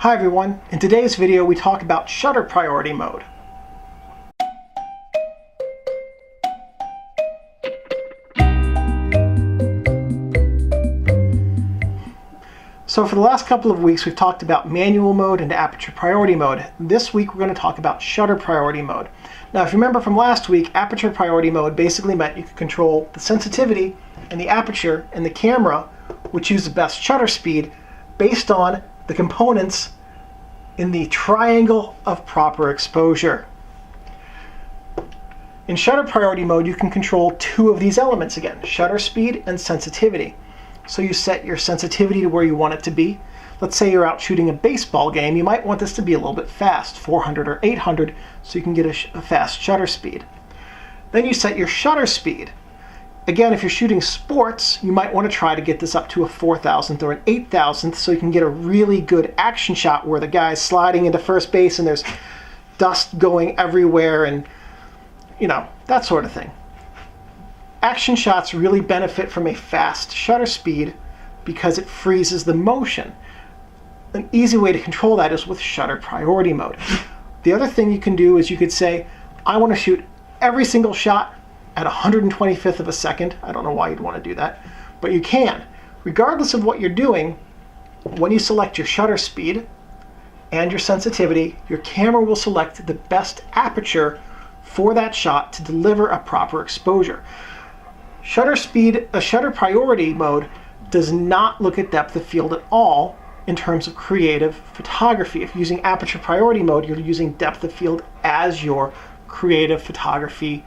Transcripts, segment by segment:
Hi everyone, in today's video we talk about shutter priority mode. So for the last couple of weeks we've talked about manual mode and aperture priority mode. This week we're going to talk about shutter priority mode. Now if you remember from last week, aperture priority mode basically meant you could control the sensitivity and the aperture and the camera, which use the best shutter speed, based on the components in the triangle of proper exposure. In shutter priority mode, you can control two of these elements again, shutter speed and sensitivity. So you set your sensitivity to where you want it to be. Let's say you're out shooting a baseball game, you might want this to be a little bit fast, 400 or 800, so you can get a fast shutter speed. Then you set your shutter speed. Again, if you're shooting sports, you might want to try to get this up to a 4,000th or an 8,000th so you can get a really good action shot where the guy's sliding into first base and there's dust going everywhere and, you know, that sort of thing. Action shots really benefit from a fast shutter speed because it freezes the motion. An easy way to control that is with shutter priority mode. The other thing you can do is you could say, I want to shoot every single shot at 125th of a second. I don't know why you'd want to do that, but you can. Regardless of what you're doing, when you select your shutter speed and your sensitivity, your camera will select the best aperture for that shot to deliver a proper exposure. Shutter priority mode does not look at depth of field at all in terms of creative photography. If you're using aperture priority mode, you're using depth of field as your creative photography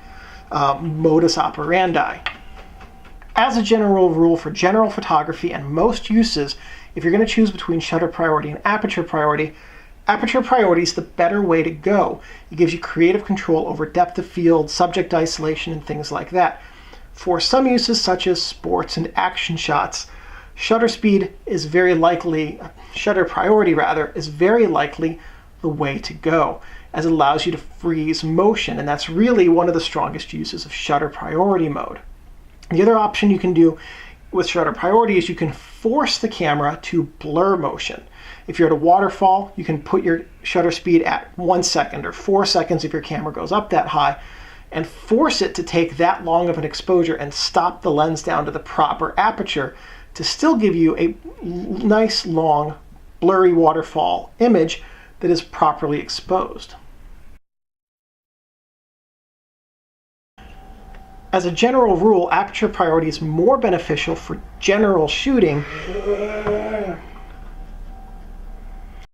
modus operandi. As a general rule for general photography and most uses, if you're going to choose between shutter priority and aperture priority is the better way to go. It gives you creative control over depth of field, subject isolation, and things like that. For some uses such as sports and action shots, shutter priority is very likely the way to go, as it allows you to freeze motion, and that's really one of the strongest uses of shutter priority mode. The other option you can do with shutter priority is you can force the camera to blur motion. If you're at a waterfall, you can put your shutter speed at 1 second or 4 seconds if your camera goes up that high, and force it to take that long of an exposure and stop the lens down to the proper aperture to still give you a nice long blurry waterfall image that is properly exposed. As a general rule, aperture priority is more beneficial for general shooting